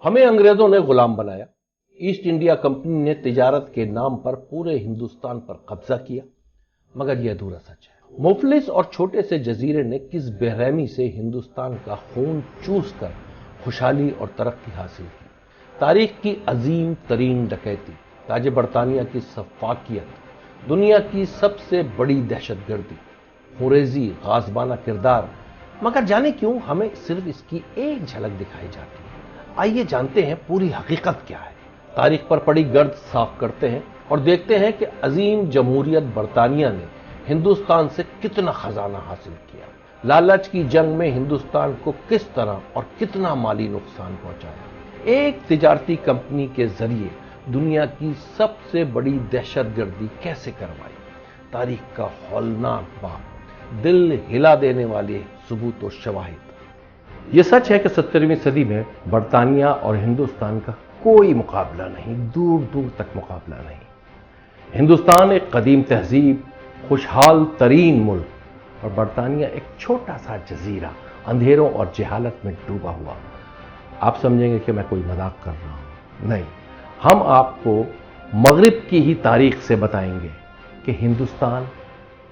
ہمیں انگریزوں نے غلام بنایا، ایسٹ انڈیا کمپنی نے تجارت کے نام پر پورے ہندوستان پر قبضہ کیا، مگر یہ ادھورا سچ ہے۔ مفلس اور چھوٹے سے جزیرے نے کس بے رحمی سے ہندوستان کا خون چوس کر خوشحالی اور ترقی حاصل کی۔ تاریخ کی عظیم ترین ڈکیتی، تاج برطانیہ کی سفاکیت، دنیا کی سب سے بڑی دہشت گردی، خونریزی، غازبانہ کردار، مگر جانے کیوں ہمیں صرف اس کی ایک جھلک دکھائی جاتی ہے۔ آئیے جانتے ہیں پوری حقیقت کیا ہے۔ تاریخ پر پڑی گرد صاف کرتے ہیں اور دیکھتے ہیں کہ عظیم جمہوریت برطانیہ نے ہندوستان سے کتنا خزانہ حاصل کیا، لالچ کی جنگ میں ہندوستان کو کس طرح اور کتنا مالی نقصان پہنچایا، ایک تجارتی کمپنی کے ذریعے دنیا کی سب سے بڑی دہشت گردی کیسے کروائی۔ تاریخ کا ہولناک باب، دل ہلا دینے والے ثبوت و شواہد۔ یہ سچ ہے کہ 17ویں صدی میں برطانیہ اور ہندوستان کا کوئی مقابلہ نہیں، دور دور تک مقابلہ نہیں۔ ہندوستان ایک قدیم تہذیب، خوشحال ترین ملک، اور برطانیہ ایک چھوٹا سا جزیرہ، اندھیروں اور جہالت میں ڈوبا ہوا۔ آپ سمجھیں گے کہ میں کوئی مذاق کر رہا ہوں، نہیں، ہم آپ کو مغرب کی ہی تاریخ سے بتائیں گے کہ ہندوستان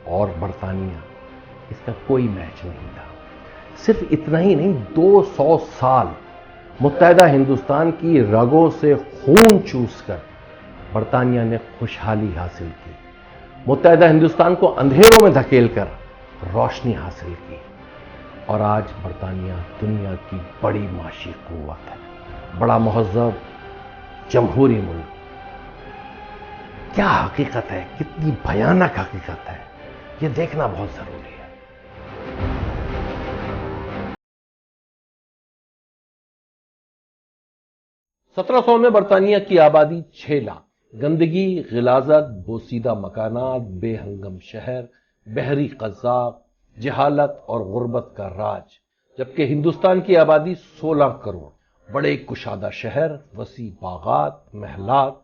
اور برطانیہ اس کا کوئی میچ نہیں تھا۔ صرف اتنا ہی نہیں، 200 سال متحدہ ہندوستان کی رگوں سے خون چوس کر برطانیہ نے خوشحالی حاصل کی، متحدہ ہندوستان کو اندھیروں میں دھکیل کر روشنی حاصل کی، اور آج برطانیہ دنیا کی بڑی معاشی قوت ہے، بڑا مہذب جمہوری ملک۔ کیا حقیقت ہے، کتنی بھیانک حقیقت ہے، یہ دیکھنا بہت ضروری ہے۔ 1700 میں برطانیہ کی آبادی 6 لاکھ، گندگی، غلاظت، بوسیدہ مکانات، بے ہنگم شہر، بحری قزاق، جہالت اور غربت کا راج، جبکہ ہندوستان کی آبادی 16 کروڑ، بڑے کشادہ شہر، وسیع باغات، محلات،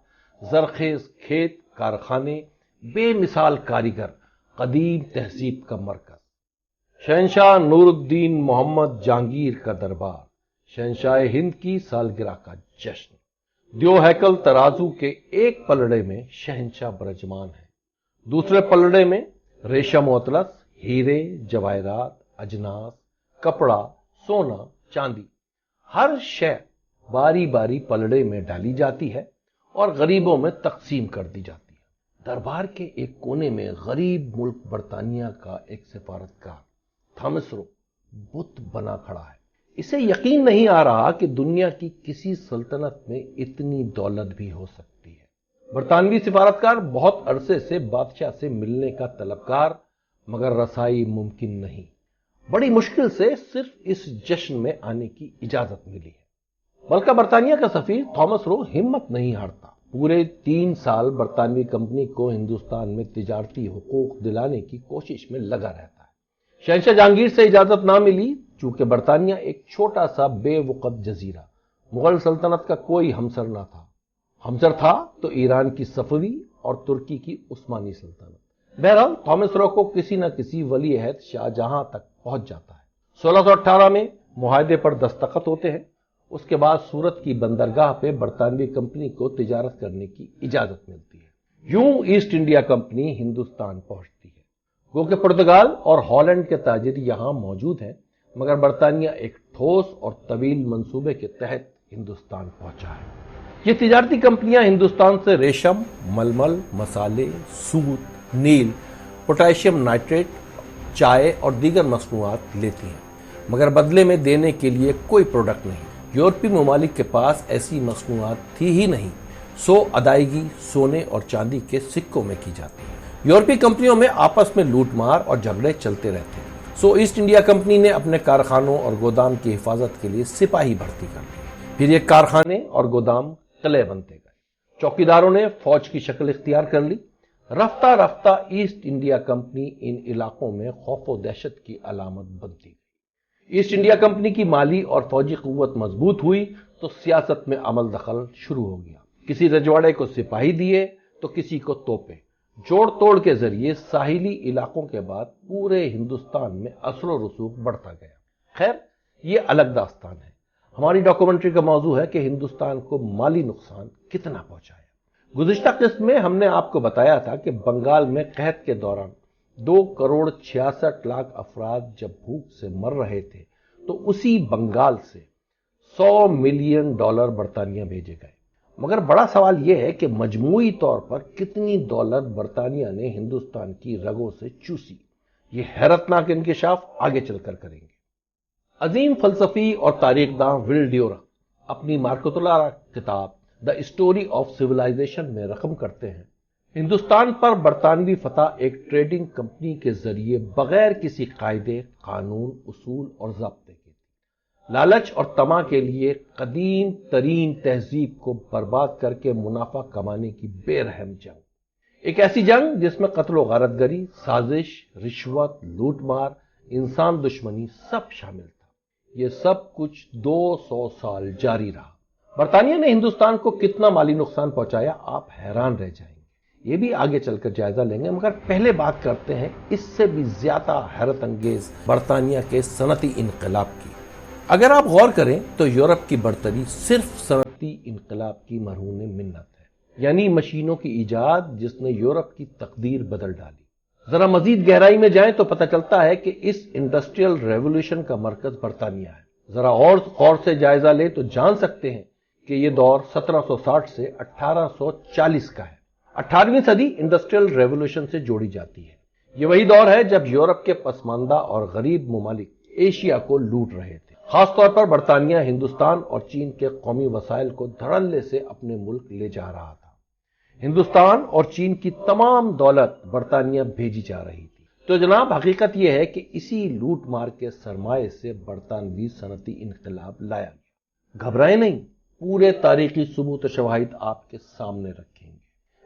زرخیز کھیت، کارخانے، بے مثال کاریگر، قدیم تہذیب کا مرکز، شہنشاہ نور الدین محمد جہانگیر کا دربار، شہنشاہ ہند کی سالگرہ کا جشن، دیو ہیکل ترازو کے ایک پلڑے میں شہنشاہ برجمان ہے، دوسرے پلڑے میں ریشم و اطلس، ہیرے، جواہرات، اجناس، کپڑا، سونا، چاندی، ہر شے باری باری پلڑے میں ڈالی جاتی ہے اور غریبوں میں تقسیم کر دی جاتی ہے۔ دربار کے ایک کونے میں غریب ملک برطانیہ کا ایک سفارتکار تھامس رو بت بنا کھڑا ہے۔ اسے یقین نہیں آ رہا کہ دنیا کی کسی سلطنت میں اتنی دولت بھی ہو سکتی ہے۔ برطانوی سفارتکار بہت عرصے سے بادشاہ سے ملنے کا طلبگار، مگر رسائی ممکن نہیں۔ بڑی مشکل سے صرف اس جشن میں آنے کی اجازت ملی ہے۔ بلکہ برطانیہ کا سفیر تھامس رو ہمت نہیں ہارتا، پورے 3 سال برطانوی کمپنی کو ہندوستان میں تجارتی حقوق دلانے کی کوشش میں لگا رہتا ہے۔ شہنشاہ جہانگیر سے اجازت نہ ملی، چونکہ برطانیہ ایک چھوٹا سا بے وقت جزیرہ، مغل سلطنت کا کوئی ہمسر نہ تھا، ہمسر تھا تو ایران کی صفوی اور ترکی کی عثمانی سلطنت۔ بہرحال تھامس رو کو کسی نہ کسی ولی عہد شاہ جہاں تک پہنچ جاتا ہے۔ 1618 میں معاہدے پر دستخط ہوتے ہیں۔ اس کے بعد سورت کی بندرگاہ پہ برطانوی کمپنی کو تجارت کرنے کی اجازت ملتی ہے۔ یوں ایسٹ انڈیا کمپنی ہندوستان پہنچتی ہے۔ گو کہ پرتگال اور ہالینڈ کے تاجر یہاں موجود ہیں، مگر برطانیہ ایک ٹھوس اور طویل منصوبے کے تحت ہندوستان پہنچا ہے۔ یہ تجارتی کمپنیاں ہندوستان سے ریشم، ململ، مسالے، سوت، نیل، پوٹاشیم نائٹریٹ، چائے اور دیگر مصنوعات لیتی ہیں، مگر بدلے میں دینے کے لیے کوئی پروڈکٹ نہیں۔ یورپی ممالک کے پاس ایسی مصنوعات تھی ہی نہیں، سو ادائیگی سونے اور چاندی کے سکوں میں کی جاتی ہے۔ یورپی کمپنیوں میں آپس میں لوٹ مار اور جھگڑے چلتے رہتے ہیں، سو ایسٹ انڈیا کمپنی نے اپنے کارخانوں اور گودام کی حفاظت کے لیے سپاہی بھرتی کر دی۔ پھر یہ کارخانے اور گودام قلعے بنتے گئے، چوکیداروں نے فوج کی شکل اختیار کر لی۔ رفتہ رفتہ ایسٹ انڈیا کمپنی ان علاقوں میں خوف و دہشت کی علامت بنتی گئی۔ ایسٹ انڈیا کمپنی کی مالی اور فوجی قوت مضبوط ہوئی تو سیاست میں عمل دخل شروع ہو گیا۔ کسی رجواڑے کو سپاہی دیے تو کسی کو توپے، جوڑ توڑ کے ذریعے ساحلی علاقوں کے بعد پورے ہندوستان میں اثر و رسوخ بڑھتا گیا۔ خیر، یہ الگ داستان ہے۔ ہماری ڈاکومنٹری کا موضوع ہے کہ ہندوستان کو مالی نقصان کتنا پہنچایا۔ گزشتہ قسط میں ہم نے آپ کو بتایا تھا کہ بنگال میں قحط کے دوران 2,66,00,000 افراد جب بھوک سے مر رہے تھے تو اسی بنگال سے $100 ملین برطانیہ بھیجے گئے۔ مگر بڑا سوال یہ ہے کہ مجموعی طور پر کتنی دولت برطانیہ نے ہندوستان کی رگوں سے چوسی؟ یہ حیرتناک انکشاف آگے چل کر کریں گے۔ عظیم فلسفی اور تاریخ داں ول ڈیورا اپنی مارکوتولارا کتاب دا اسٹوری آف سیولائزیشن میں رقم کرتے ہیں، ہندوستان پر برطانوی فتح ایک ٹریڈنگ کمپنی کے ذریعے بغیر کسی قاعدے، قانون، اصول اور ضابطے کے لالچ اور طمع کے لیے قدیم ترین تہذیب کو برباد کر کے منافع کمانے کی بے رحم جنگ، ایک ایسی جنگ جس میں قتل و غارت گری، سازش، رشوت، لوٹ مار، انسان دشمنی سب شامل تھا۔ یہ سب کچھ 200 سال جاری رہا۔ برطانیہ نے ہندوستان کو کتنا مالی نقصان پہنچایا، آپ حیران رہ جائیں گے۔ یہ بھی آگے چل کر جائزہ لیں گے، مگر پہلے بات کرتے ہیں اس سے بھی زیادہ حیرت انگیز برطانیہ کے صنعتی انقلاب کی۔ اگر آپ غور کریں تو یورپ کی برتری صرف صنعتی انقلاب کی مرہون منت ہے، یعنی مشینوں کی ایجاد جس نے یورپ کی تقدیر بدل ڈالی۔ ذرا مزید گہرائی میں جائیں تو پتہ چلتا ہے کہ اس انڈسٹریل ریولوشن کا مرکز برطانیہ ہے۔ ذرا اور غور سے جائزہ لیں تو جان سکتے ہیں کہ یہ دور 1760 سے 1840 کا ہے۔ 18ویں صدی انڈسٹریل ریولوشن سے جوڑی جاتی ہے۔ یہ وہی دور ہے جب یورپ کے پسماندہ اور غریب ممالک ایشیا کو لوٹ رہے تھے۔ خاص طور پر برطانیہ ہندوستان اور چین کے قومی وسائل کو دھڑلے سے اپنے ملک لے جا رہا تھا۔ ہندوستان اور چین کی تمام دولت برطانیہ بھیجی جا رہی تھی۔ تو جناب حقیقت یہ ہے کہ اسی لوٹ مار کے سرمایے سے برطانوی صنعتی انقلاب لایا گیا۔ گھبرائیں نہیں، پورے تاریخی ثبوت و شواہد آپ کے سامنے رکھیں گے۔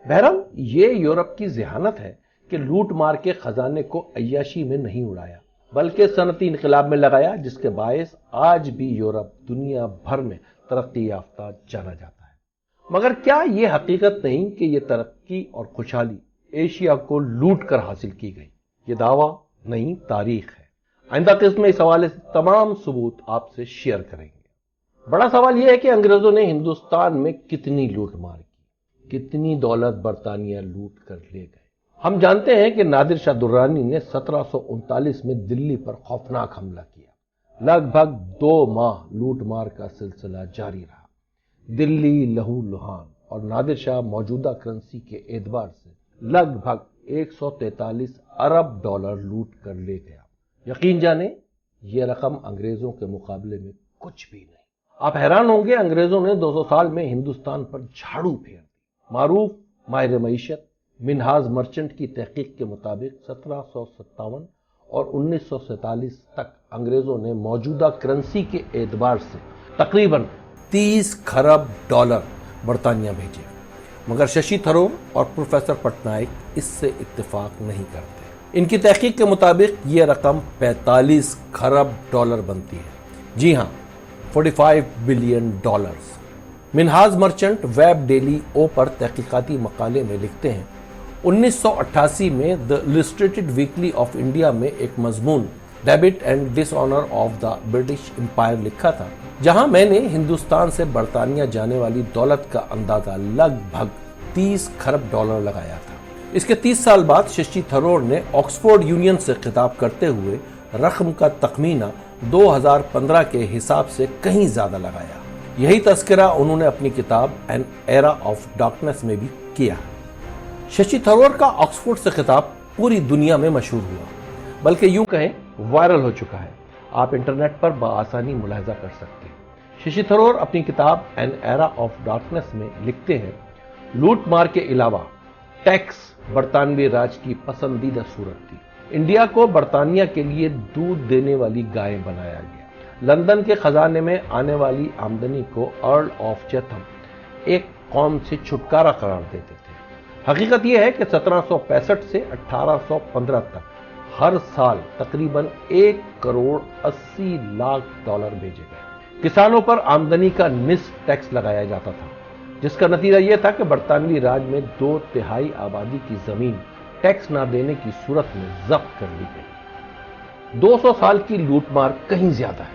بہرحال یہ یورپ کی ذہانت ہے کہ لوٹ مار کے خزانے کو عیاشی میں نہیں اڑایا بلکہ صنعتی انقلاب میں لگایا، جس کے باعث آج بھی یورپ دنیا بھر میں ترقی یافتہ جانا جاتا ہے۔ مگر کیا یہ حقیقت نہیں کہ یہ ترقی اور خوشحالی ایشیا کو لوٹ کر حاصل کی گئی؟ یہ دعویٰ نہیں، تاریخ ہے۔ آئندہ قسم میں اس حوالے سے تمام ثبوت آپ سے شیئر کریں گے۔ بڑا سوال یہ ہے کہ انگریزوں نے ہندوستان میں کتنی لوٹ مار کی، کتنی دولت برطانیہ لوٹ کر لے گئے۔ ہم جانتے ہیں کہ نادر شاہ درانی نے 1739 میں دلی پر خوفناک حملہ کیا۔ لگ بھگ 2 ماہ لوٹ مار کا سلسلہ جاری رہا۔ دلی لہو لہان اور نادر شاہ موجودہ کرنسی کے اعتبار سے لگ بھگ 143 ارب ڈالر لوٹ کر لے گیا۔ یقین جانیں یہ رقم انگریزوں کے مقابلے میں کچھ بھی نہیں۔ آپ حیران ہوں گے، انگریزوں نے 200 سال میں ہندوستان پر جھاڑو پھیر دی۔ معروف ماہر معیشت منہاز مرچنٹ کی تحقیق کے مطابق 1757 اور 1947 تک انگریزوں نے موجودہ کرنسی کے اعتبار سے تقریباً 30 کھرب ڈالر برطانیہ بھیجے، مگر ششی تھرور اور پروفیسر پٹنائک اس سے اتفاق نہیں کرتے۔ ان کی تحقیق کے مطابق یہ رقم 45 کھرب ڈالر بنتی ہے۔ جی ہاں، 45 billion dollars. Minhaz Merchant web DailyO پر تحقیقاتی مقالے میں لکھتے ہیں، 1988 میں the Illustrated Weekly of India میں ایک مضمون ڈیبٹ and dishonour of the British empire لکھا تھا، جہاں میں نے ہندوستان سے برطانیہ جانے والی دولت کا اندازہ لگ بھگ 30 کھرب ڈالر لگایا تھا۔ اس کے 30 سال بعد ششی تھرور نے آکسفورڈ یونین سے خطاب کرتے ہوئے رقم کا تخمینہ 2015 کے حساب سے کہیں زیادہ لگایا۔ یہی تذکرہ انہوں نے اپنی کتاب این ایرا آف ڈارکنیس میں بھی کیا۔ ششی تھرور کا آکسفورڈ سے خطاب پوری دنیا میں مشہور ہوا، بلکہ یوں کہیں وائرل ہو چکا ہے۔ آپ انٹرنیٹ پر بآسانی ملاحظہ کر سکتے ہیں۔ ششی تھرور اپنی کتاب این ایرا آف ڈارکنیس میں لکھتے ہیں، لوٹ مار کے علاوہ ٹیکس برطانوی راج کی پسندیدہ صورت تھی۔ انڈیا کو برطانیہ کے لیے دودھ دینے والی گائے بنایا گیا۔ لندن کے خزانے میں آنے والی آمدنی کو ارل آف چیتھم ایک قوم سے چھٹکارا قرار دیتے تھے۔ حقیقت یہ ہے کہ 1765 سے 1815 تک ہر سال تقریباً 1 کروڑ 80 لاکھ ڈالر بھیجے گئے۔ کسانوں پر آمدنی کا نصف ٹیکس لگایا جاتا تھا، جس کا نتیجہ یہ تھا کہ برطانوی راج میں 2/3 آبادی کی زمین ٹیکس نہ دینے کی صورت میں ضبط کر لی گئی۔ 200 سال کی لوٹ مار کہیں زیادہ ہے۔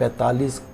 45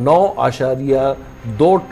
9.2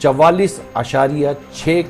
44.6